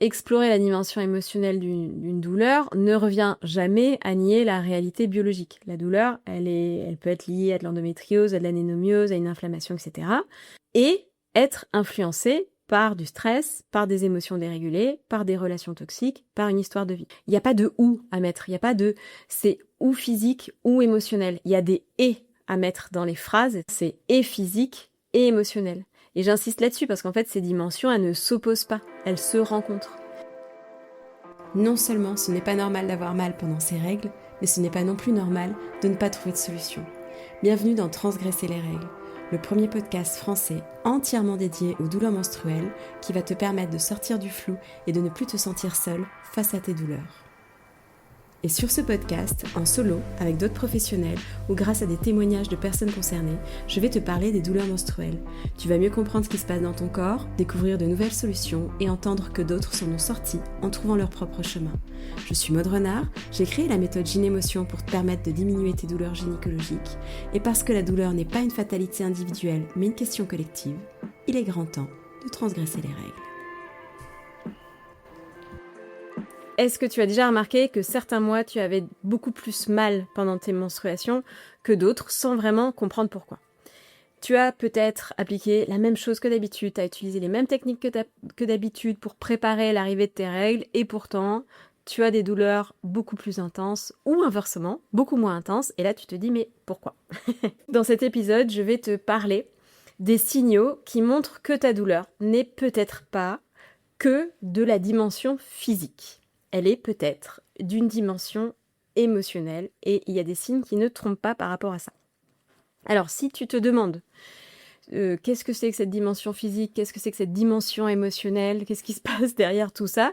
explorer la dimension émotionnelle d'une douleur ne revient jamais à nier la réalité biologique. La douleur, elle peut être liée à de l'endométriose, à de l'anénomiose, à une inflammation, etc. Et être influencée par du stress, par des émotions dérégulées, par des relations toxiques, par une histoire de vie. Il n'y a pas de ou à mettre, il n'y a pas de c'est ou physique ou émotionnel. Il y a des et à mettre dans les phrases, c'est et physique et émotionnel. Et j'insiste là-dessus parce qu'en fait, ces dimensions, elles ne s'opposent pas, elles se rencontrent. Non seulement ce n'est pas normal d'avoir mal pendant ces règles, mais ce n'est pas non plus normal de ne pas trouver de solution. Bienvenue dans Transgresser les règles, le premier podcast français entièrement dédié aux douleurs menstruelles qui va te permettre de sortir du flou et de ne plus te sentir seul face à tes douleurs. Et sur ce podcast, en solo, avec d'autres professionnels ou grâce à des témoignages de personnes concernées, je vais te parler des douleurs menstruelles. Tu vas mieux comprendre ce qui se passe dans ton corps, découvrir de nouvelles solutions et entendre que d'autres s'en ont sortis en trouvant leur propre chemin. Je suis Maud Renard, j'ai créé la méthode Gynémotion pour te permettre de diminuer tes douleurs gynécologiques. Et parce que la douleur n'est pas une fatalité individuelle, mais une question collective, il est grand temps de transgresser les règles. Est-ce que tu as déjà remarqué que certains mois, tu avais beaucoup plus mal pendant tes menstruations que d'autres, sans vraiment comprendre pourquoi ? Tu as peut-être appliqué la même chose que d'habitude, tu as utilisé les mêmes techniques que d'habitude pour préparer l'arrivée de tes règles, et pourtant, tu as des douleurs beaucoup plus intenses, ou inversement, beaucoup moins intenses, et là tu te dis, mais pourquoi ? Dans cet épisode, je vais te parler des signaux qui montrent que ta douleur n'est peut-être pas que de la dimension physique. Elle est peut-être d'une dimension émotionnelle et il y a des signes qui ne trompent pas par rapport à ça. Alors, si tu te demandes qu'est-ce que c'est que cette dimension physique, qu'est-ce que c'est que cette dimension émotionnelle, qu'est-ce qui se passe derrière tout ça,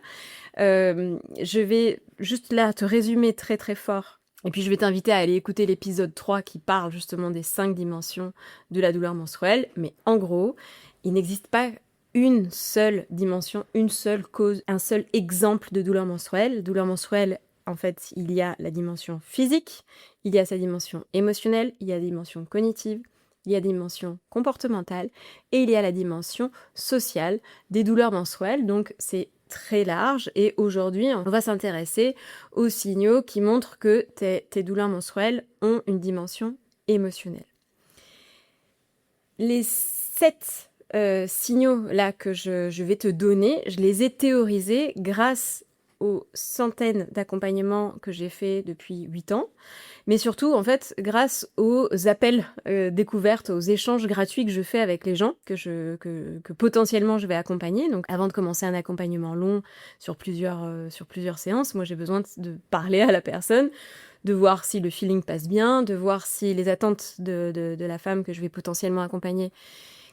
je vais juste là te résumer très très fort. Et puis je vais t'inviter à aller écouter l'épisode 3 qui parle justement des 5 dimensions de la douleur menstruelle. Mais en gros, il n'existe pas une seule dimension, une seule cause, un seul exemple de douleur menstruelle. Douleur menstruelle, en fait, il y a la dimension physique, il y a sa dimension émotionnelle, il y a la dimension cognitive, il y a la dimension comportementale et il y a la dimension sociale des douleurs menstruelles. Donc c'est très large et aujourd'hui, on va s'intéresser aux signaux qui montrent que tes douleurs menstruelles ont une dimension émotionnelle. Les 7 signaux là que je vais te donner, je les ai théorisés grâce aux centaines d'accompagnements que j'ai fait depuis 8 ans, mais surtout en fait grâce aux appels découvertes, aux échanges gratuits que je fais avec les gens que potentiellement je vais accompagner. Donc avant de commencer un accompagnement long sur plusieurs séances, moi j'ai besoin de parler à la personne, de voir si le feeling passe bien, de voir si les attentes de la femme que je vais potentiellement accompagner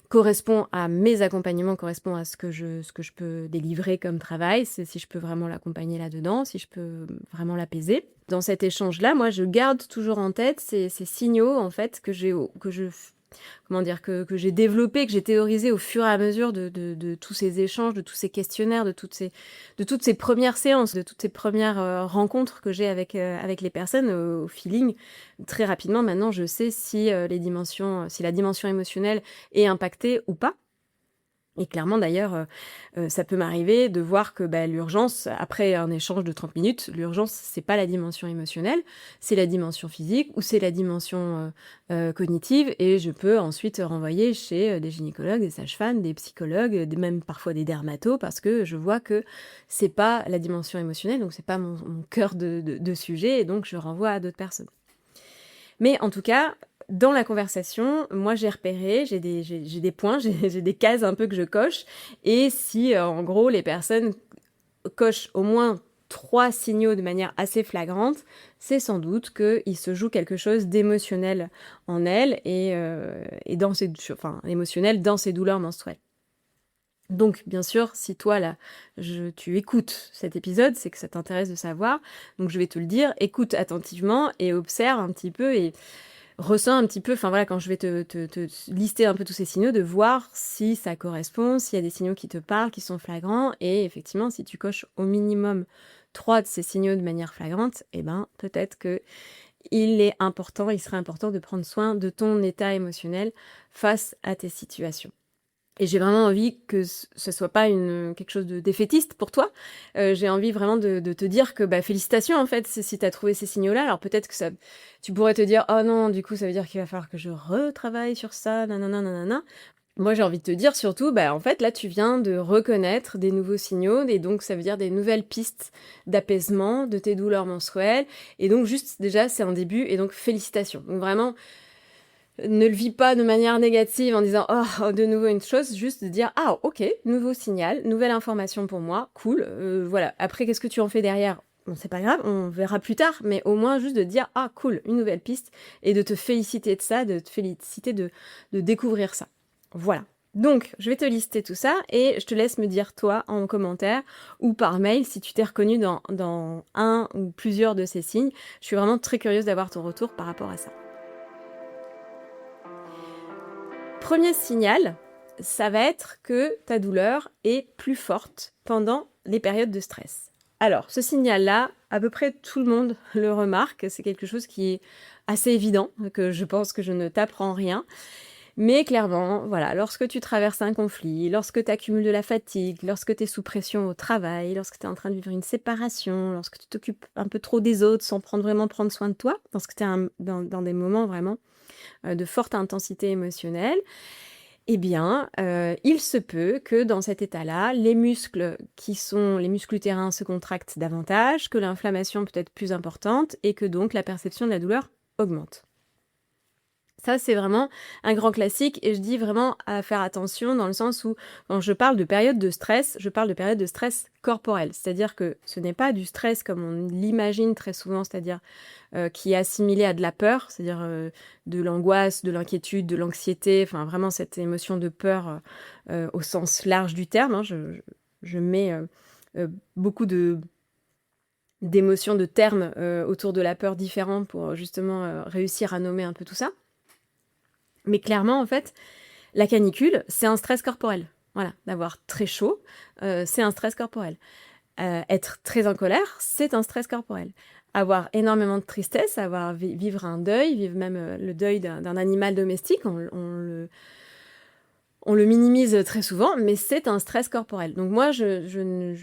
correspond à mes accompagnements, correspond à ce que je peux délivrer comme travail, c'est si je peux vraiment l'accompagner là-dedans, si je peux vraiment l'apaiser. Dans cet échange-là, moi, je garde toujours en tête ces signaux, en fait, que j'ai développé, que j'ai théorisé au fur et à mesure de tous ces échanges, de tous ces questionnaires, de toutes ces premières séances, de toutes ces premières rencontres que j'ai avec les personnes au feeling. Très rapidement, maintenant, je sais si la dimension émotionnelle est impactée ou pas. Et clairement, d'ailleurs, ça peut m'arriver de voir que l'urgence, après un échange de 30 minutes, l'urgence, c'est pas la dimension émotionnelle, c'est la dimension physique ou c'est la dimension cognitive, et je peux ensuite renvoyer chez des gynécologues, des sages-femmes, des psychologues, même parfois des dermatos, parce que je vois que c'est pas la dimension émotionnelle, donc c'est pas mon cœur de sujet, et donc je renvoie à d'autres personnes. Mais en tout cas, dans la conversation, moi j'ai repéré, j'ai des points, j'ai des cases un peu que je coche, et si en gros les personnes cochent au moins 3 signaux de manière assez flagrante, c'est sans doute qu'il se joue quelque chose d'émotionnel en elles et émotionnel dans ces douleurs menstruelles. Donc, bien sûr, si toi, là, tu écoutes cet épisode, c'est que ça t'intéresse de savoir. Donc, je vais te le dire, écoute attentivement et observe un petit peu et ressens un petit peu, quand je vais te lister un peu tous ces signaux, de voir si ça correspond, s'il y a des signaux qui te parlent, qui sont flagrants. Et effectivement, si tu coches au minimum 3 de ces signaux de manière flagrante, peut-être que il serait important de prendre soin de ton état émotionnel face à tes situations. Et j'ai vraiment envie que ce soit pas quelque chose de défaitiste pour toi. J'ai envie vraiment de te dire que félicitations en fait si tu as trouvé ces signaux-là. Alors peut-être que tu pourrais te dire oh non, du coup ça veut dire qu'il va falloir que je retravaille sur ça, nanana, nanana. Moi j'ai envie de te dire surtout, en fait là tu viens de reconnaître des nouveaux signaux et donc ça veut dire des nouvelles pistes d'apaisement de tes douleurs menstruelles. Et donc juste déjà c'est un début et donc félicitations. Donc vraiment ne le vis pas de manière négative en disant oh de nouveau une chose, juste de dire ah ok, nouveau signal, nouvelle information pour moi, cool, voilà. Après qu'est-ce que tu en fais derrière? Bon c'est pas grave, on verra plus tard, mais au moins juste de dire ah cool, une nouvelle piste et de te féliciter de ça, de te féliciter de découvrir ça. Voilà. Donc, je vais te lister tout ça et je te laisse me dire toi en commentaire ou par mail si tu t'es reconnu dans un ou plusieurs de ces signes. Je suis vraiment très curieuse d'avoir ton retour par rapport à ça. Premier signal, ça va être que ta douleur est plus forte pendant les périodes de stress. Alors, ce signal-là, à peu près tout le monde le remarque, c'est quelque chose qui est assez évident, que je pense que je ne t'apprends rien. Mais clairement, voilà, lorsque tu traverses un conflit, lorsque tu accumules de la fatigue, lorsque tu es sous pression au travail, lorsque tu es en train de vivre une séparation, lorsque tu t'occupes un peu trop des autres sans vraiment prendre soin de toi, lorsque tu es dans des moments vraiment de forte intensité émotionnelle, eh bien, il se peut que dans cet état-là, les muscles utérins se contractent davantage, que l'inflammation peut être plus importante et que donc la perception de la douleur augmente. Ça, c'est vraiment un grand classique et je dis vraiment à faire attention dans le sens où quand je parle de période de stress, je parle de période de stress corporel. C'est-à-dire que ce n'est pas du stress comme on l'imagine très souvent, c'est-à-dire qui est assimilé à de la peur, c'est-à-dire de l'angoisse, de l'inquiétude, de l'anxiété, enfin vraiment cette émotion de peur au sens large du terme. Hein. Je mets beaucoup d'émotions, de termes autour de la peur différents pour justement réussir à nommer un peu tout ça. Mais clairement, en fait, la canicule, c'est un stress corporel. Voilà, d'avoir très chaud, c'est un stress corporel. Être très en colère, c'est un stress corporel. Avoir énormément de tristesse, vivre un deuil, vivre même le deuil d'un animal domestique, on le minimise très souvent, mais c'est un stress corporel. Donc moi,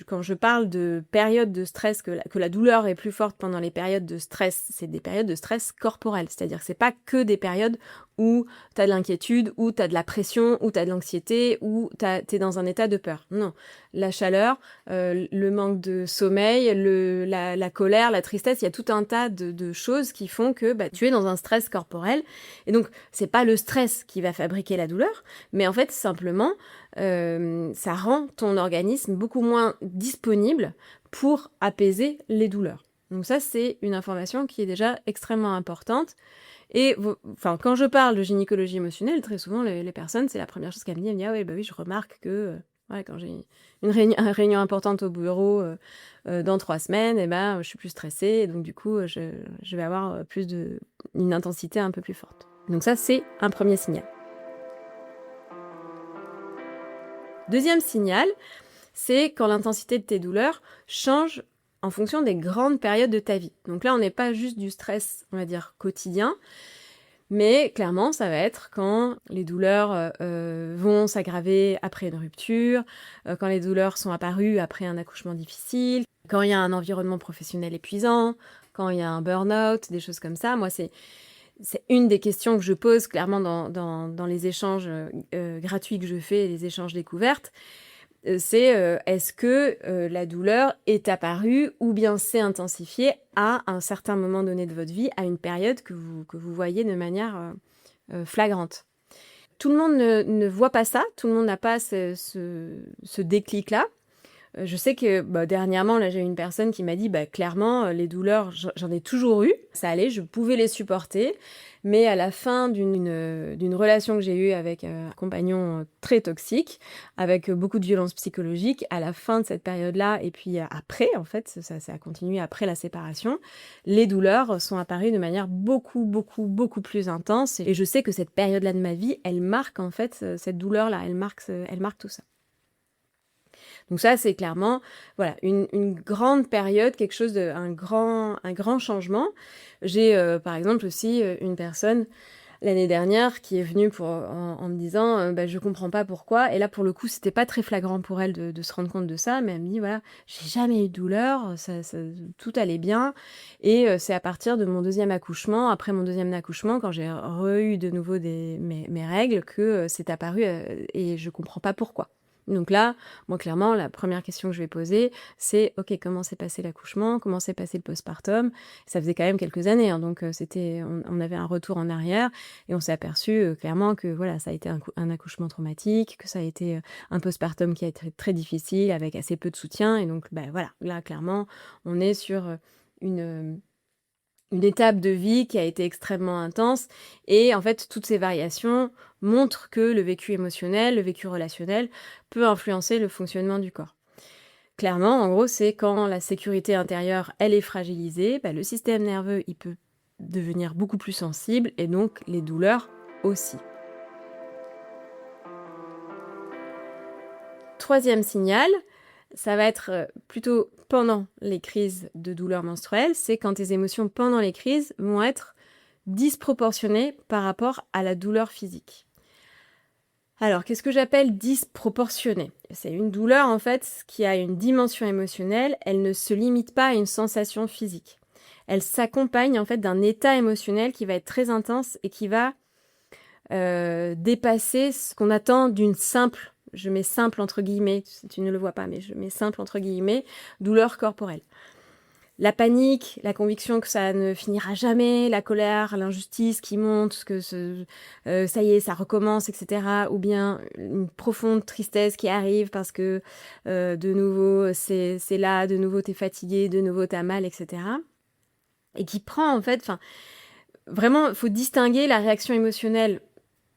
quand je parle de périodes de stress, que la douleur est plus forte pendant les périodes de stress, c'est des périodes de stress corporel. C'est-à-dire que c'est pas que des périodes où tu as de l'inquiétude, où tu as de la pression, où tu as de l'anxiété, où tu es dans un état de peur. Non. La chaleur, le manque de sommeil, la colère, la tristesse, il y a tout un tas de choses qui font que tu es dans un stress corporel. Et donc, c'est pas le stress qui va fabriquer la douleur, mais en fait, simplement, ça rend ton organisme beaucoup moins disponible pour apaiser les douleurs. Donc ça, c'est une information qui est déjà extrêmement importante. Et quand je parle de gynécologie émotionnelle, très souvent, les personnes, c'est la première chose qu'elles me disent. Elles me disent, ah oui, je remarque que quand j'ai une réunion importante au bureau dans 3 semaines, je suis plus stressée. Et donc, du coup, je vais avoir une intensité un peu plus forte. Donc ça, c'est un premier signal. Deuxième signal, c'est quand l'intensité de tes douleurs change en fonction des grandes périodes de ta vie. Donc là, on n'est pas juste du stress, on va dire, quotidien, mais clairement, ça va être quand les douleurs vont s'aggraver après une rupture, quand les douleurs sont apparues après un accouchement difficile, quand il y a un environnement professionnel épuisant, quand il y a un burn-out, des choses comme ça. Moi, c'est une des questions que je pose clairement dans les échanges gratuits que je fais, les échanges découvertes. C'est est-ce que la douleur est apparue ou bien s'est intensifiée à un certain moment donné de votre vie, à une période que vous voyez de manière flagrante. Tout le monde ne voit pas ça, tout le monde n'a pas ce déclic-là. Je sais que dernièrement, là, j'ai eu une personne qui m'a dit clairement, les douleurs, j'en ai toujours eu. Ça allait, je pouvais les supporter. Mais à la fin d'une relation que j'ai eue avec un compagnon très toxique, avec beaucoup de violence psychologique, à la fin de cette période-là, et puis après, en fait, ça a continué après la séparation, les douleurs sont apparues de manière beaucoup, beaucoup, beaucoup plus intense. Et je sais que cette période-là de ma vie, elle marque en fait cette douleur-là, elle marque tout ça. Donc ça, c'est clairement une grande période, quelque chose un grand changement. J'ai par exemple aussi une personne l'année dernière qui est venue en me disant je comprends pas pourquoi. Et là, pour le coup, c'était pas très flagrant pour elle de se rendre compte de ça, mais elle me dit voilà, j'ai jamais eu de douleur, tout allait bien. Et c'est à partir de mon deuxième accouchement, après mon deuxième accouchement, quand j'ai eu de nouveau mes règles, que c'est apparu et je comprends pas pourquoi. Donc là, moi, clairement, la première question que je vais poser, c'est ok, comment s'est passé l'accouchement, comment s'est passé le postpartum. Ça faisait quand même quelques années, hein, donc on avait un retour en arrière et on s'est aperçu clairement que voilà, ça a été un accouchement traumatique, que ça a été un postpartum qui a été très difficile avec assez peu de soutien. Et donc voilà, là clairement, on est sur une une étape de vie qui a été extrêmement intense. Et en fait, toutes ces variations montrent que le vécu émotionnel, le vécu relationnel peut influencer le fonctionnement du corps. Clairement, en gros, c'est quand la sécurité intérieure, elle est fragilisée, le système nerveux, il peut devenir beaucoup plus sensible et donc les douleurs aussi. Troisième signal, ça va être plutôt pendant les crises de douleurs menstruelles, c'est quand tes émotions pendant les crises vont être disproportionnées par rapport à la douleur physique. Alors, qu'est-ce que j'appelle disproportionné? C'est une douleur, en fait, qui a une dimension émotionnelle, elle ne se limite pas à une sensation physique. Elle s'accompagne, en fait, d'un état émotionnel qui va être très intense et qui va dépasser ce qu'on attend d'une simple, je mets simple entre guillemets, tu ne le vois pas, mais je mets simple entre guillemets, douleur corporelle. La panique, la conviction que ça ne finira jamais, la colère, l'injustice qui monte, que ça y est, ça recommence, etc. Ou bien une profonde tristesse qui arrive parce que de nouveau, c'est là, de nouveau, t'es fatigué, de nouveau, t'as mal, etc. Et qui prend, en fait, vraiment, il faut distinguer la réaction émotionnelle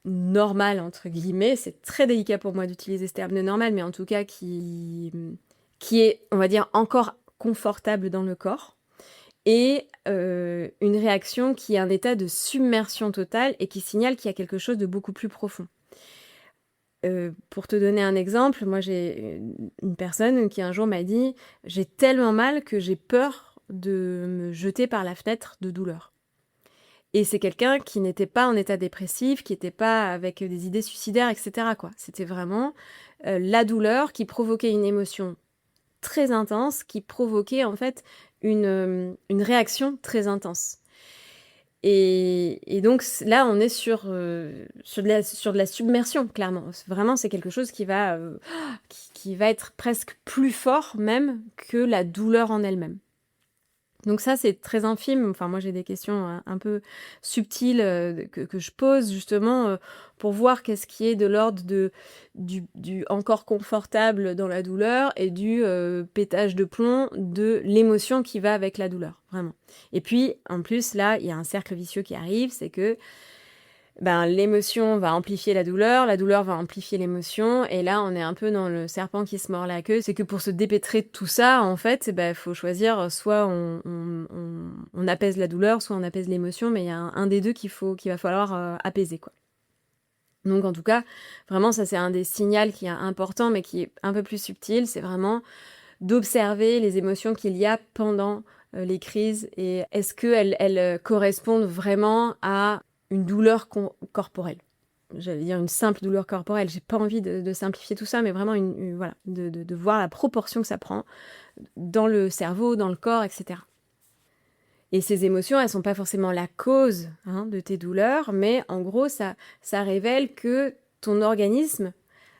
normale, entre guillemets. C'est très délicat pour moi d'utiliser ce terme de normal, mais en tout cas qui est, on va dire, encore confortable dans le corps, et une réaction qui est un état de submersion totale et qui signale qu'il y a quelque chose de beaucoup plus profond. Pour te donner un exemple, moi j'ai une personne qui un jour m'a dit « J'ai tellement mal que j'ai peur de me jeter par la fenêtre de douleur ». Et c'est quelqu'un qui n'était pas en état dépressif, qui n'était pas avec des idées suicidaires, etc., quoi. C'était vraiment la douleur qui provoquait une émotion très intense, qui provoquait en fait une réaction très intense. Et donc là, on est sur de la submersion, clairement. Vraiment, c'est quelque chose qui va être presque plus fort même que la douleur en elle-même. Donc ça, c'est très infime. Enfin, moi, j'ai des questions un peu subtiles que je pose justement pour voir qu'est-ce qui est de l'ordre du encore confortable dans la douleur et du pétage de plomb de l'émotion qui va avec la douleur, vraiment. Et puis, en plus, là, il y a un cercle vicieux qui arrive, c'est que l'émotion va amplifier la douleur va amplifier l'émotion, et là on est un peu dans le serpent qui se mord la queue. C'est que pour se dépêtrer de tout ça, en fait, faut choisir, soit on apaise la douleur, soit on apaise l'émotion, mais il y a un des deux qu'il va falloir apaiser, quoi. Donc en tout cas, vraiment ça c'est un des signaux qui est important, mais qui est un peu plus subtil, c'est vraiment d'observer les émotions qu'il y a pendant les crises, et est-ce qu'elles correspondent vraiment à une douleur corporelle. J'allais dire une simple douleur corporelle, j'ai pas envie de simplifier tout ça, mais vraiment voilà, de voir la proportion que ça prend dans le cerveau, dans le corps, etc. Et ces émotions, elles sont pas forcément la cause de tes douleurs, mais en gros, ça révèle que ton organisme,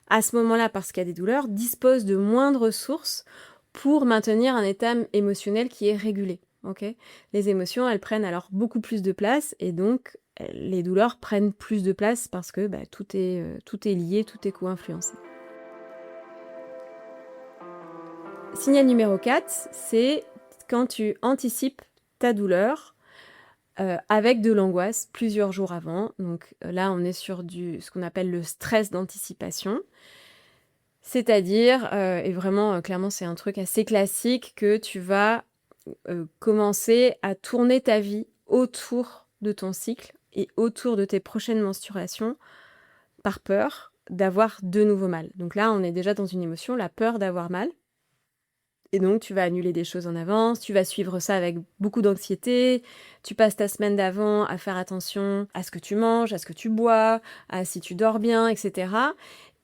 à ce moment-là, parce qu'il y a des douleurs, dispose de moins de ressources pour maintenir un état émotionnel qui est régulé. Okay, les émotions, elles prennent alors beaucoup plus de place, et donc les douleurs prennent plus de place parce que tout est lié, tout est co-influencé. Signal numéro 4, c'est quand tu anticipes ta douleur avec de l'angoisse plusieurs jours avant. Donc là, on est sur ce qu'on appelle le stress d'anticipation. C'est-à-dire, et vraiment, clairement, c'est un truc assez classique, que tu vas commencer à tourner ta vie autour de ton cycle et autour de tes prochaines menstruations par peur d'avoir de nouveau mal. Donc là, on est déjà dans une émotion, la peur d'avoir mal. Et donc, tu vas annuler des choses en avance, tu vas suivre ça avec beaucoup d'anxiété, tu passes ta semaine d'avant à faire attention à ce que tu manges, à ce que tu bois, à si tu dors bien, etc.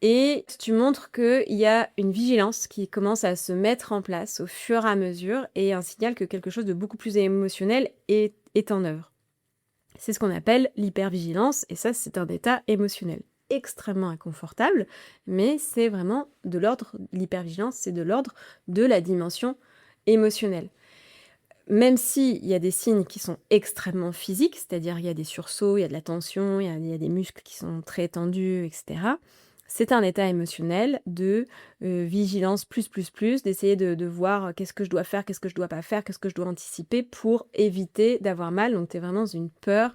Et tu montres qu'il y a une vigilance qui commence à se mettre en place au fur et à mesure et un signal que quelque chose de beaucoup plus émotionnel est en œuvre. C'est ce qu'on appelle l'hypervigilance et ça, c'est un état émotionnel extrêmement inconfortable, mais c'est vraiment de l'ordre, l'hypervigilance, c'est de l'ordre de la dimension émotionnelle. Même s'il y a des signes qui sont extrêmement physiques, c'est-à-dire il y a des sursauts, il y a de la tension, il y a des muscles qui sont très tendus, etc. C'est un état émotionnel de vigilance d'essayer de voir qu'est-ce que je dois faire, qu'est-ce que je dois pas faire, qu'est-ce que je dois anticiper pour éviter d'avoir mal. Donc tu es vraiment dans une peur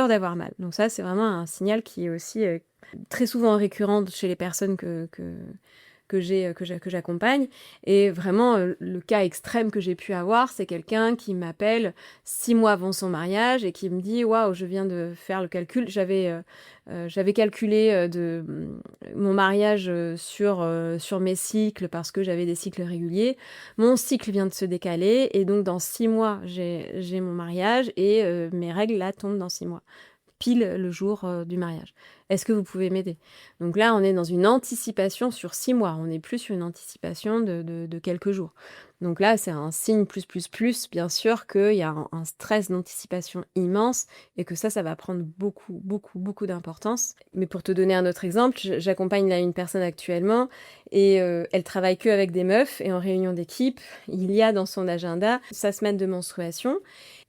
d'avoir mal. Donc ça, c'est vraiment un signal qui est aussi très souvent récurrent chez les personnes que j'accompagne. Et vraiment, le cas extrême que j'ai pu avoir, c'est quelqu'un qui m'appelle 6 mois avant son mariage et qui me dit « Waouh, je viens de faire le calcul. J'avais calculé mon mariage sur mes cycles parce que j'avais des cycles réguliers. Mon cycle vient de se décaler et donc dans 6 mois, j'ai mon mariage et mes règles, là, tombent dans 6 mois. Pile le jour du mariage. Est-ce que vous pouvez m'aider ?» Donc là, on est dans une anticipation sur 6 mois. On n'est plus sur une anticipation de quelques jours. Donc là, c'est un signe bien sûr, qu'il y a un stress d'anticipation immense et que ça va prendre beaucoup d'importance. Mais pour te donner un autre exemple, j'accompagne là une personne actuellement et elle travaille que avec des meufs et en réunion d'équipe, il y a dans son agenda sa semaine de menstruation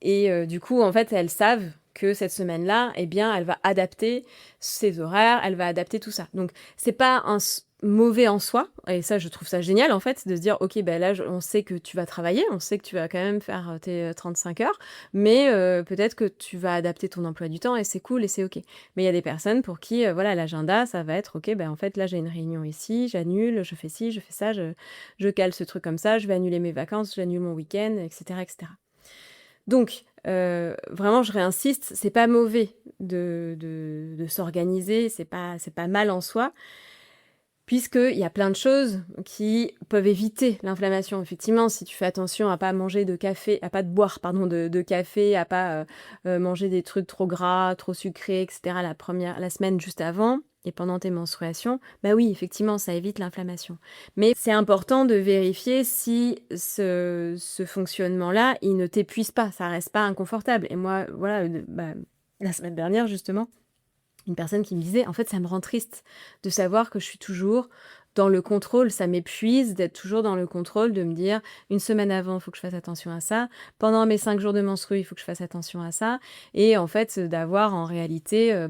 et du coup, en fait, elles savent que cette semaine-là, eh bien, elle va adapter ses horaires, elle va adapter tout ça. Donc, c'est pas mauvais en soi, et ça, je trouve ça génial, en fait, de se dire, ok, ben là, on sait que tu vas travailler, on sait que tu vas quand même faire tes 35 heures, mais peut-être que tu vas adapter ton emploi du temps, et c'est cool, et c'est ok. Mais il y a des personnes pour qui, voilà, l'agenda, ça va être, ok, ben en fait, là, j'ai une réunion ici, j'annule, je fais ci, je fais ça, je cale ce truc comme ça, je vais annuler mes vacances, j'annule mon week-end, etc., etc. Donc, vraiment, je réinsiste, c'est pas mauvais de s'organiser, c'est pas mal en soi, puisqu'il y a plein de choses qui peuvent éviter l'inflammation. Effectivement, si tu fais attention à pas manger de café, à pas boire, pardon, de café, à pas manger des trucs trop gras, trop sucrés, etc. la semaine juste avant et pendant tes menstruations, bah oui, effectivement, ça évite l'inflammation. Mais c'est important de vérifier si ce fonctionnement-là, il ne t'épuise pas, ça reste pas inconfortable. Et moi, voilà, la semaine dernière, justement, une personne qui me disait, en fait, ça me rend triste de savoir que je suis toujours dans le contrôle, ça m'épuise d'être toujours dans le contrôle, de me dire, une semaine avant, il faut que je fasse attention à ça, pendant mes 5 jours de menstru, il faut que je fasse attention à ça, et en fait, d'avoir en réalité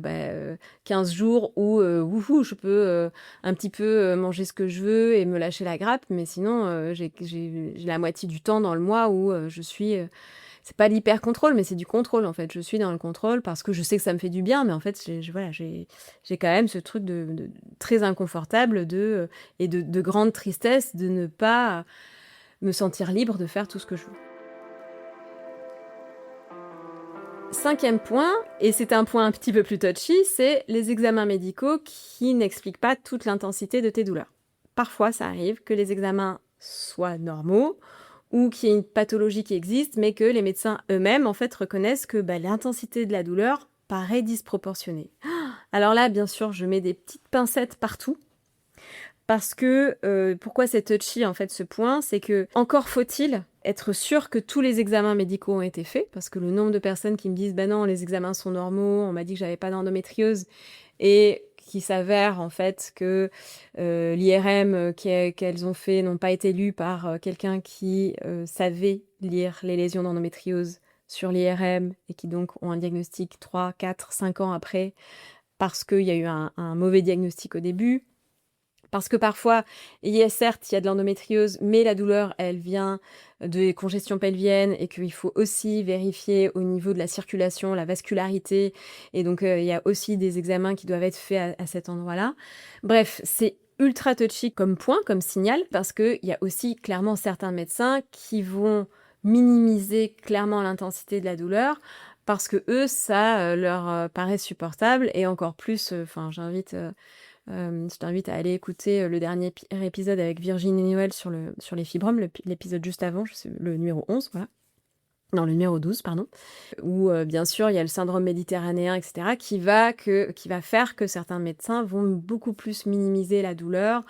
15 jours où je peux un petit peu manger ce que je veux et me lâcher la grappe, mais sinon, j'ai la moitié du temps dans le mois où je suis... c'est pas l'hyper-contrôle, mais c'est du contrôle, en fait. Je suis dans le contrôle parce que je sais que ça me fait du bien, mais en fait, j'ai quand même ce truc de très inconfortable et de grande tristesse de ne pas me sentir libre de faire tout ce que je veux. 5e point, et c'est un point un petit peu plus touchy, c'est les examens médicaux qui n'expliquent pas toute l'intensité de tes douleurs. Parfois, ça arrive que les examens soient normaux, ou qu'il y ait une pathologie qui existe, mais que les médecins eux-mêmes, en fait, reconnaissent que l'intensité de la douleur paraît disproportionnée. Alors là, bien sûr, je mets des petites pincettes partout, parce que, pourquoi c'est touchy, en fait, ce point, c'est que, encore faut-il être sûr que tous les examens médicaux ont été faits, parce que le nombre de personnes qui me disent « bah non, les examens sont normaux, on m'a dit que j'avais pas d'endométriose », et qui s'avère en fait que l'IRM qu'elles ont fait n'ont pas été lues par quelqu'un qui savait lire les lésions d'endométriose sur l'IRM et qui donc ont un diagnostic 3, 4, 5 ans après parce qu'il y a eu un mauvais diagnostic au début. Parce que parfois, certes, il y a de l'endométriose, mais la douleur, elle vient de congestion pelvienne et qu'il faut aussi vérifier au niveau de la circulation, la vascularité. Et donc, il y a aussi des examens qui doivent être faits à cet endroit-là. Bref, c'est ultra touchy comme point, comme signal, parce qu'il y a aussi clairement certains médecins qui vont minimiser clairement l'intensité de la douleur parce que eux, ça leur paraît supportable et encore plus, j'invite Je t'invite à aller écouter le dernier épisode avec Virginie Noël sur les fibromes, l'épisode juste avant, le numéro 11, voilà. Non, le numéro 12, pardon. Où, bien sûr, il y a le syndrome méditerranéen, etc., qui va faire que certains médecins vont beaucoup plus minimiser la douleur,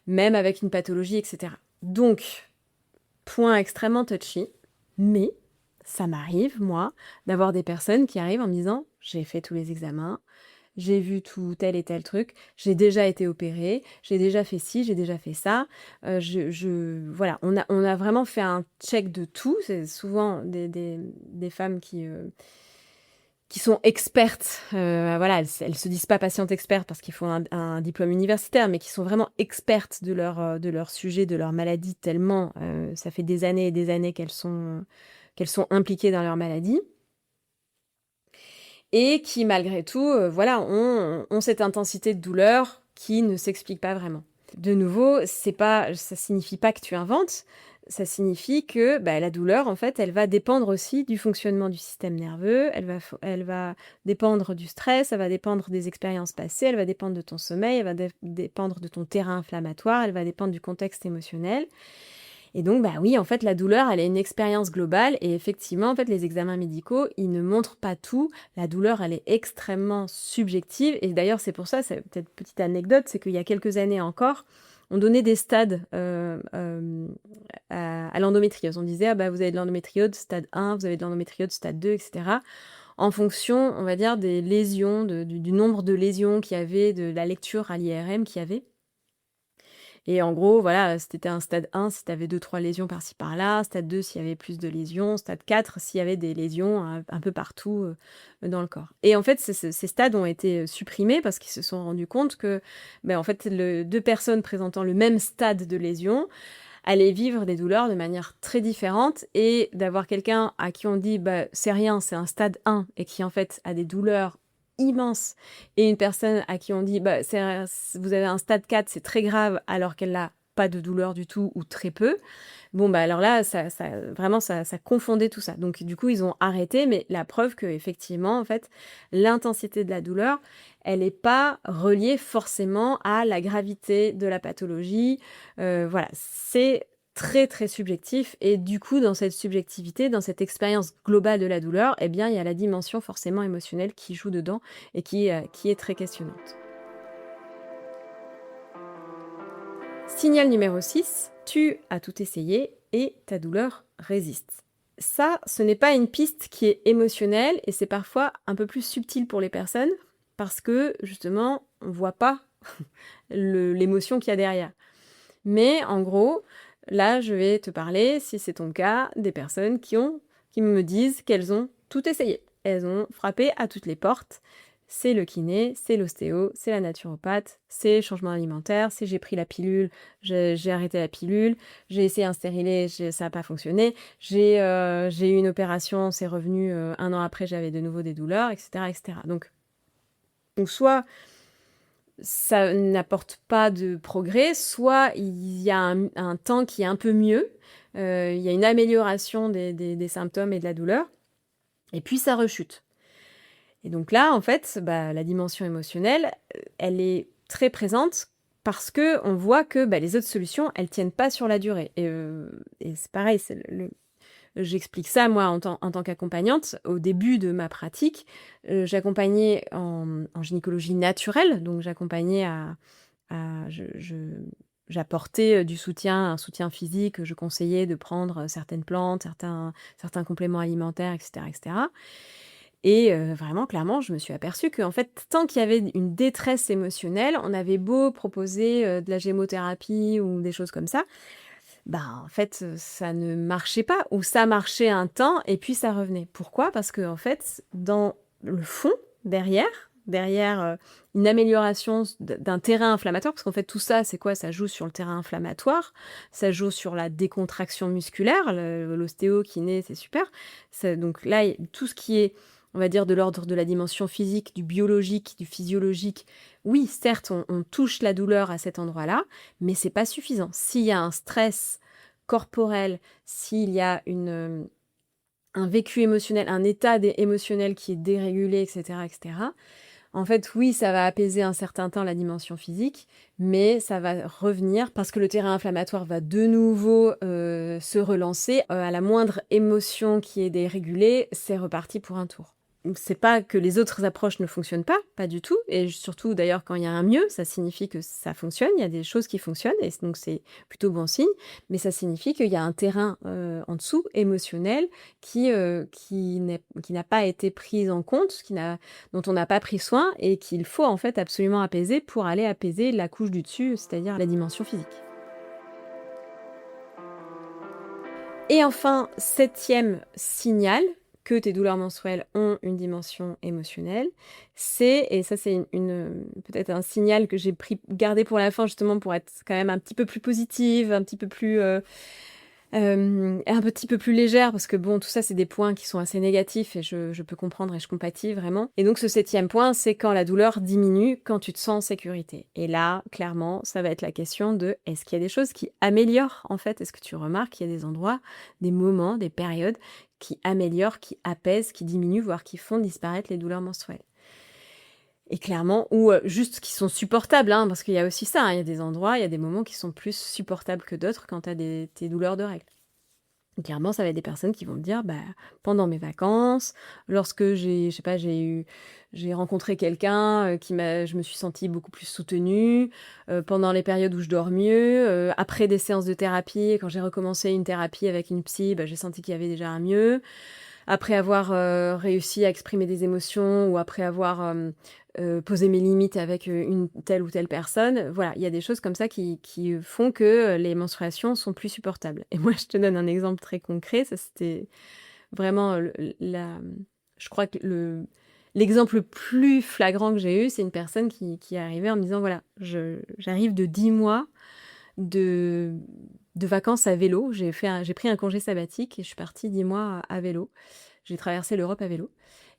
même avec une pathologie, etc. Donc, point extrêmement touchy, mais ça m'arrive, moi, d'avoir des personnes qui arrivent en me disant: «J'ai fait tous les examens, j'ai vu tout tel et tel truc, j'ai déjà été opérée, j'ai déjà fait ci, j'ai déjà fait ça». Voilà, on a vraiment fait un check de tout. C'est souvent des femmes qui sont expertes, voilà, elles se disent pas patientes expertes parce qu'il faut un diplôme universitaire, mais qui sont vraiment expertes de leur sujet, de leur maladie, tellement, ça fait des années et des années qu'elles sont impliquées dans leur maladie et qui malgré tout, voilà, ont cette intensité de douleur qui ne s'explique pas vraiment. De nouveau, ça signifie pas que tu inventes, ça signifie que, bah, la douleur, en fait, elle va dépendre aussi du fonctionnement du système nerveux, elle va dépendre du stress, elle va dépendre des expériences passées, elle va dépendre de ton sommeil, elle va dépendre de ton terrain inflammatoire, elle va dépendre du contexte émotionnel. Et donc, bah oui, en fait, la douleur, elle est une expérience globale et effectivement, en fait, les examens médicaux, ils ne montrent pas tout. La douleur, elle est extrêmement subjective et d'ailleurs, c'est pour ça, c'est peut-être petite anecdote, c'est qu'il y a quelques années encore, on donnait des stades à l'endométriose. On disait: «Ah bah, vous avez de l'endométriose stade 1, vous avez de l'endométriose stade 2, etc.», en fonction, on va dire, des lésions, du nombre de lésions qu'il y avait, de la lecture à l'IRM qu'il y avait. Et en gros, voilà, si tu un stade 1, si tu avais 2-3 lésions par-ci par-là, stade 2 s'il y avait plus de lésions, stade 4 s'il y avait des lésions un peu partout, dans le corps. Et en fait, ces stades ont été, supprimés parce qu'ils se sont rendus compte que, en fait, 2 personnes présentant le même stade de lésion allaient vivre des douleurs de manière très différente et d'avoir quelqu'un à qui on dit: «Bah, c'est rien, c'est un stade 1» et qui, en fait, a des douleurs immense et une personne à qui on dit: «Bah, vous avez un stade 4, c'est très grave», alors qu'elle n'a pas de douleur du tout ou très peu. Bon, bah, alors là, ça confondait tout ça. Donc du coup, ils ont arrêté, mais la preuve qu'effectivement, en fait, l'intensité de la douleur, elle n'est pas reliée forcément à la gravité de la pathologie. Voilà, c'est très, très subjectif et du coup, dans cette subjectivité, dans cette expérience globale de la douleur, eh bien, il y a la dimension forcément émotionnelle qui joue dedans et qui est très questionnante. Signal numéro 6, tu as tout essayé et ta douleur résiste. Ça, ce n'est pas une piste qui est émotionnelle et c'est parfois un peu plus subtil pour les personnes parce que justement, on ne voit pas l'émotion qu'il y a derrière. Mais en gros, là, je vais te parler, si c'est ton cas, des personnes qui me disent qu'elles ont tout essayé. Elles ont frappé à toutes les portes. C'est le kiné, c'est l'ostéo, c'est la naturopathe, c'est le changement alimentaire, c'est j'ai pris la pilule, j'ai arrêté la pilule, j'ai essayé un stérilet, ça n'a pas fonctionné, j'ai eu une opération, c'est revenu 1 an après, j'avais de nouveau des douleurs, etc. etc. Donc soit ça n'apporte pas de progrès, soit il y a un temps qui est un peu mieux, il y a une amélioration des symptômes et de la douleur, et puis ça rechute. Et donc là, en fait, la dimension émotionnelle, elle est très présente parce qu'on voit que les autres solutions, elles tiennent pas sur la durée. Et c'est pareil, j'explique ça, moi, en tant qu'accompagnante. Au début de ma pratique, j'accompagnais en gynécologie naturelle, donc j'accompagnais j'apportais un soutien physique, je conseillais de prendre certaines plantes, certains compléments alimentaires, etc., etc. Et vraiment, clairement, je me suis aperçue qu'en fait, tant qu'il y avait une détresse émotionnelle, on avait beau proposer de la gémothérapie ou des choses comme ça, en fait, ça ne marchait pas ou ça marchait un temps et puis ça revenait. Pourquoi? Parce qu'en fait, dans le fond, derrière, une amélioration d'un terrain inflammatoire, parce qu'en fait tout ça, c'est quoi? Ça joue sur le terrain inflammatoire, ça joue sur la décontraction musculaire, l'ostéo, kiné, c'est super. Donc là, tout ce qui est, on va dire, de l'ordre de la dimension physique, du biologique, du physiologique, oui, certes, on touche la douleur à cet endroit-là, mais c'est pas suffisant. S'il y a un stress corporel, s'il y a un vécu émotionnel, un état émotionnel qui est dérégulé, etc., etc., En fait, oui, ça va apaiser un certain temps la dimension physique, mais ça va revenir parce que le terrain inflammatoire va de nouveau se relancer. À la moindre émotion qui est dérégulée, c'est reparti pour un tour. C'est pas que les autres approches ne fonctionnent pas, pas du tout. Et surtout, d'ailleurs, quand il y a un mieux, ça signifie que ça fonctionne. Il y a des choses qui fonctionnent, et donc c'est plutôt bon signe. Mais ça signifie qu'il y a un terrain en dessous, émotionnel, qui n'a pas été pris en compte, dont on n'a pas pris soin, et qu'il faut en fait absolument apaiser pour aller apaiser la couche du dessus, c'est-à-dire la dimension physique. Et enfin, 7e signal que tes douleurs menstruelles ont une dimension émotionnelle, et ça c'est peut-être un signal que j'ai gardé pour la fin justement pour être quand même un petit peu plus positive, un petit peu plus légère, parce que bon, tout ça c'est des points qui sont assez négatifs et je peux comprendre et je compatis vraiment. Et donc ce 7e point, c'est quand la douleur diminue, quand tu te sens en sécurité. Et là, clairement, ça va être la question de est-ce qu'il y a des choses qui améliorent en fait? Est-ce que tu remarques qu'il y a des endroits, des moments, des périodes qui améliorent, qui apaisent, qui diminuent, voire qui font disparaître les douleurs menstruelles? Et clairement, ou juste qui sont supportables, hein, parce qu'il y a aussi ça, hein, il y a des endroits, il y a des moments qui sont plus supportables que d'autres quand tu as tes douleurs de règles. Et clairement, ça va être des personnes qui vont me dire, bah, pendant mes vacances, lorsque j'ai rencontré quelqu'un je me suis sentie beaucoup plus soutenue, pendant les périodes où je dors mieux, après des séances de thérapie, quand j'ai recommencé une thérapie avec une psy, bah, j'ai senti qu'il y avait déjà un mieux. Après avoir réussi à exprimer des émotions ou après avoir posé mes limites avec une telle ou telle personne, voilà, il y a des choses comme ça qui font que les menstruations sont plus supportables. Et moi, je te donne un exemple très concret, ça c'était vraiment je crois que l'exemple le plus flagrant que j'ai eu, c'est une personne qui est arrivée en me disant, voilà, j'arrive de 10 mois de vacances à vélo. J'ai pris un congé sabbatique et je suis partie 10 mois à vélo. J'ai traversé l'Europe à vélo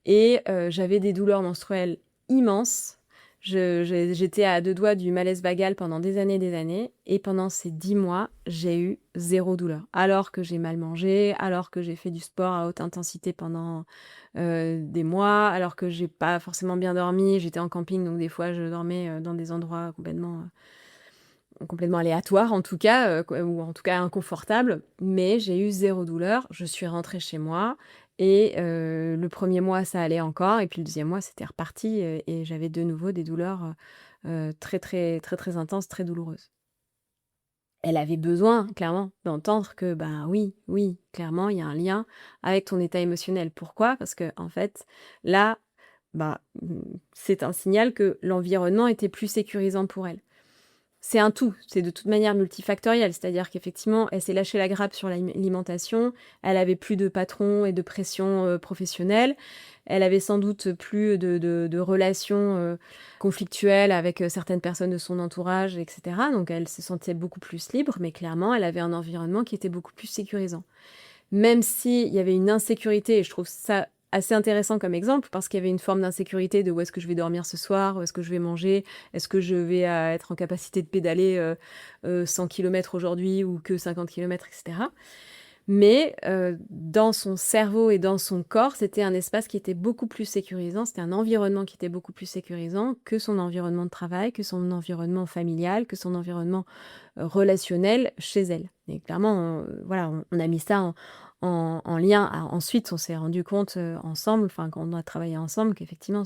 et j'avais des douleurs menstruelles immenses. J'étais à 2 doigts du malaise vagal pendant des années et pendant ces 10 mois, j'ai eu 0 douleur. Alors que j'ai mal mangé, alors que j'ai fait du sport à haute intensité pendant des mois, alors que j'ai pas forcément bien dormi. J'étais en camping, donc des fois je dormais dans des endroits complètement aléatoire en tout cas, ou en tout cas inconfortable, mais j'ai eu 0 douleur. Je suis rentrée chez moi et le 1er mois, ça allait encore et puis le 2e mois, c'était reparti, et j'avais de nouveau des douleurs, très, très, très, très intenses, très douloureuses. Elle avait besoin, clairement, d'entendre que, ben oui, oui, clairement, il y a un lien avec ton état émotionnel. Pourquoi? Parce que en fait, là, c'est un signal que l'environnement était plus sécurisant pour elle. C'est un tout, c'est de toute manière multifactoriel, c'est-à-dire qu'effectivement, elle s'est lâchée la grappe sur l'alimentation, elle avait plus de patron et de pression professionnelle, elle avait sans doute plus de relations conflictuelles avec certaines personnes de son entourage, etc. Donc elle se sentait beaucoup plus libre, mais clairement, elle avait un environnement qui était beaucoup plus sécurisant. Même s'il y avait une insécurité, et je trouve ça assez intéressant comme exemple, parce qu'il y avait une forme d'insécurité de où est-ce que je vais dormir ce soir, où est-ce que je vais manger, est-ce que je vais être en capacité de pédaler 100 km aujourd'hui ou que 50 km, etc. Mais dans son cerveau et dans son corps, c'était un espace qui était beaucoup plus sécurisant, c'était un environnement qui était beaucoup plus sécurisant que son environnement de travail, que son environnement familial, que son environnement relationnel chez elle. Et clairement, voilà, on a mis ça en lien. Ensuite, on s'est rendu compte ensemble, enfin quand on a travaillé ensemble, qu'effectivement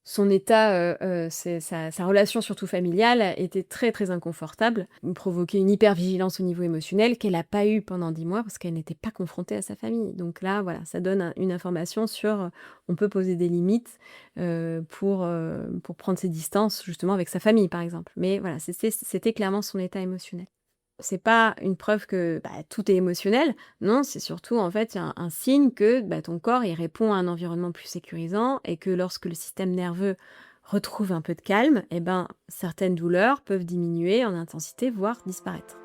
son état, sa relation surtout familiale était très très inconfortable, provoquait une hypervigilance au niveau émotionnel qu'elle n'a pas eu pendant 10 mois parce qu'elle n'était pas confrontée à sa famille. Donc là, voilà, ça donne une information sur on peut poser des limites pour prendre ses distances justement avec sa famille par exemple. Mais voilà, c'était clairement son état émotionnel. C'est pas une preuve que tout est émotionnel, non, c'est surtout en fait un signe que ton corps il répond à un environnement plus sécurisant et que lorsque le système nerveux retrouve un peu de calme, certaines douleurs peuvent diminuer en intensité, voire disparaître.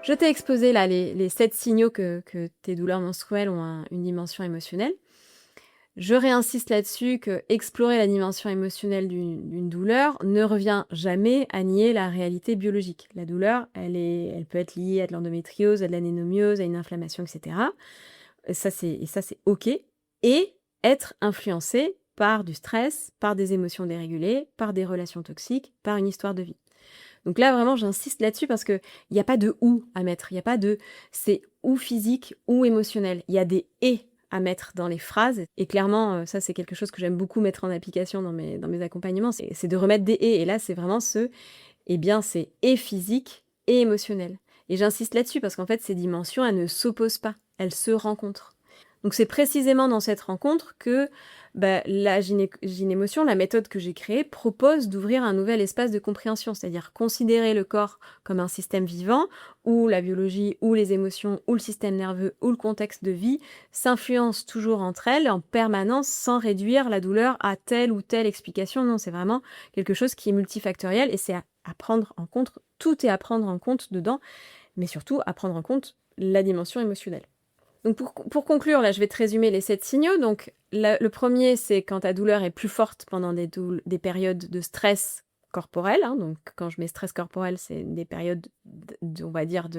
Je t'ai exposé là les 7 signaux que tes douleurs menstruelles ont une dimension émotionnelle. Je réinsiste là-dessus que explorer la dimension émotionnelle d'une douleur ne revient jamais à nier la réalité biologique. La douleur, elle peut être liée à de l'endométriose, à de l'anénomiose, à une inflammation, etc. et ça c'est OK, et être influencé par du stress, par des émotions dérégulées, par des relations toxiques, par une histoire de vie. Donc là, vraiment, j'insiste là-dessus parce qu'il n'y a pas de ou à mettre. Il n'y a pas de c'est ou physique ou émotionnel. Il y a des et à mettre dans les phrases. Et clairement, ça, c'est quelque chose que j'aime beaucoup mettre en application dans mes accompagnements. C'est de remettre des et. Et là, c'est vraiment c'est et physique et émotionnel. Et j'insiste là-dessus parce qu'en fait, ces dimensions, elles ne s'opposent pas. Elles se rencontrent. Donc c'est précisément dans cette rencontre que la gynémotion, la méthode que j'ai créée, propose d'ouvrir un nouvel espace de compréhension, c'est-à-dire considérer le corps comme un système vivant, où la biologie, ou les émotions, ou le système nerveux, ou le contexte de vie s'influencent toujours entre elles en permanence sans réduire la douleur à telle ou telle explication. Non, c'est vraiment quelque chose qui est multifactoriel et c'est à prendre en compte, tout est à prendre en compte dedans, mais surtout à prendre en compte la dimension émotionnelle. Donc pour conclure, là, je vais te résumer les 7 signaux. Donc le premier, c'est quand ta douleur est plus forte pendant des périodes de stress corporel. Donc quand je mets stress corporel, c'est des périodes, on va dire,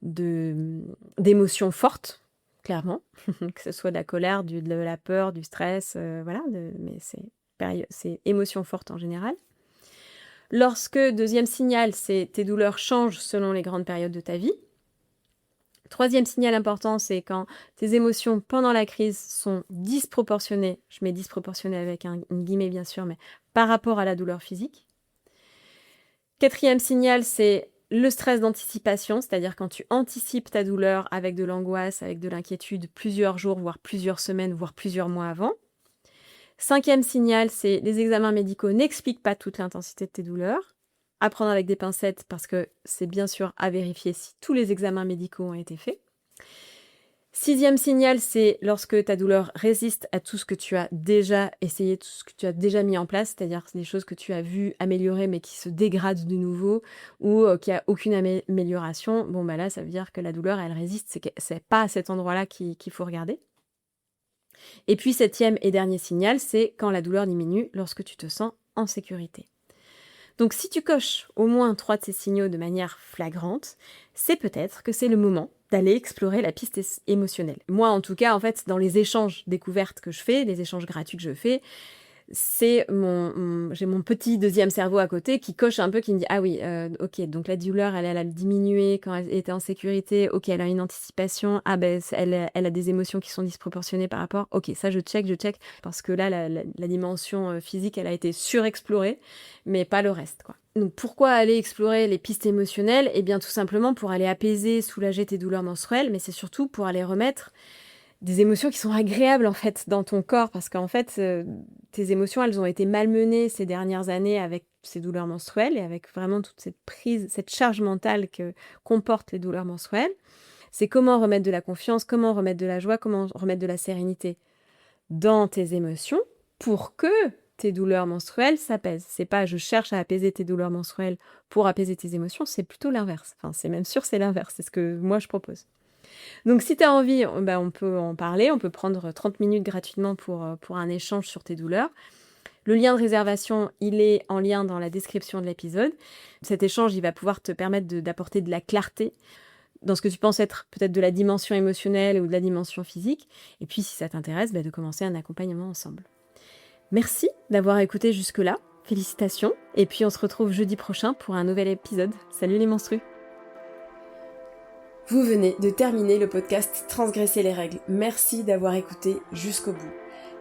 d'émotions fortes, clairement. Que ce soit de la colère, de la peur, du stress, mais c'est émotions fortes en général. Lorsque, deuxième signal, c'est tes douleurs changent selon les grandes périodes de ta vie. Troisième signal important, c'est quand tes émotions pendant la crise sont disproportionnées, je mets disproportionnées avec une guillemets bien sûr, mais par rapport à la douleur physique. Quatrième signal, c'est le stress d'anticipation, c'est-à-dire quand tu anticipes ta douleur avec de l'angoisse, avec de l'inquiétude plusieurs jours, voire plusieurs semaines, voire plusieurs mois avant. Cinquième signal, c'est les examens médicaux n'expliquent pas toute l'intensité de tes douleurs. À prendre avec des pincettes parce que c'est bien sûr à vérifier si tous les examens médicaux ont été faits. Sixième signal, c'est lorsque ta douleur résiste à tout ce que tu as déjà essayé, tout ce que tu as déjà mis en place, c'est-à-dire des choses que tu as vues améliorer mais qui se dégradent de nouveau ou qu'il n'y a aucune amélioration. Là, ça veut dire que la douleur, elle résiste, c'est pas à cet endroit-là qu'il faut regarder. Et puis, septième et dernier signal, c'est quand la douleur diminue lorsque tu te sens en sécurité. Donc si tu coches au moins 3 de ces signaux de manière flagrante, c'est peut-être que c'est le moment d'aller explorer la piste émotionnelle. Moi, en tout cas, en fait, dans les échanges découvertes que je fais, les échanges gratuits que je fais, c'est j'ai mon petit deuxième cerveau à côté qui coche un peu, qui me dit « Ah oui, ok, donc la douleur, elle a diminué quand elle était en sécurité. Ok, elle a une anticipation. Ah elle a des émotions qui sont disproportionnées par rapport. Ok, ça je check. Parce que là, la dimension physique, elle a été surexplorée, mais pas le reste, quoi. » Donc pourquoi aller explorer les pistes émotionnelles ? Eh bien tout simplement pour aller apaiser, soulager tes douleurs menstruelles, mais c'est surtout pour aller remettre des émotions qui sont agréables en fait dans ton corps, parce qu'en fait tes émotions, elles ont été malmenées ces dernières années avec ces douleurs menstruelles et avec vraiment toute cette charge mentale que comportent les douleurs menstruelles. C'est comment remettre de la confiance, comment remettre de la joie, comment remettre de la sérénité dans tes émotions pour que tes douleurs menstruelles s'apaisent. C'est pas je cherche à apaiser tes douleurs menstruelles pour apaiser tes émotions, c'est plutôt l'inverse. Enfin, c'est même sûr, c'est l'inverse, c'est ce que moi je propose. Donc si tu as envie, on peut en parler, on peut prendre 30 minutes gratuitement pour un échange sur tes douleurs. Le lien de réservation, il est en lien dans la description de l'épisode. Cet échange, il va pouvoir te permettre d'apporter de la clarté dans ce que tu penses être peut-être de la dimension émotionnelle ou de la dimension physique. Et puis si ça t'intéresse, de commencer un accompagnement ensemble. Merci d'avoir écouté jusque-là. Félicitations. Et puis on se retrouve jeudi prochain pour un nouvel épisode. Salut les menstrues. Vous venez de terminer le podcast Transgresser les règles. Merci d'avoir écouté jusqu'au bout.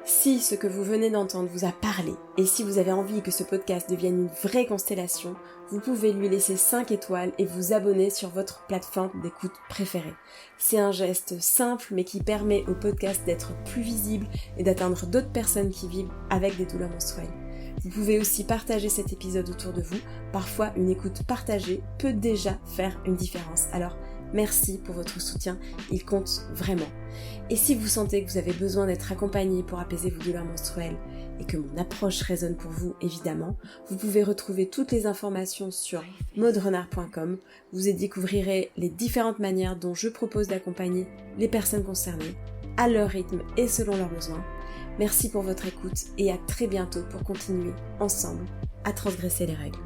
Si ce que vous venez d'entendre vous a parlé et si vous avez envie que ce podcast devienne une vraie constellation, vous pouvez lui laisser 5 étoiles et vous abonner sur votre plateforme d'écoute préférée. C'est un geste simple mais qui permet au podcast d'être plus visible et d'atteindre d'autres personnes qui vivent avec des douleurs menstruelles. Vous pouvez aussi partager cet épisode autour de vous. Parfois, une écoute partagée peut déjà faire une différence. Alors, merci pour votre soutien, il compte vraiment. Et si vous sentez que vous avez besoin d'être accompagné pour apaiser vos douleurs menstruelles et que mon approche résonne pour vous, évidemment, vous pouvez retrouver toutes les informations sur maudrenard.com. Vous y découvrirez les différentes manières dont je propose d'accompagner les personnes concernées, à leur rythme et selon leurs besoins. Merci pour votre écoute et à très bientôt pour continuer ensemble à transgresser les règles.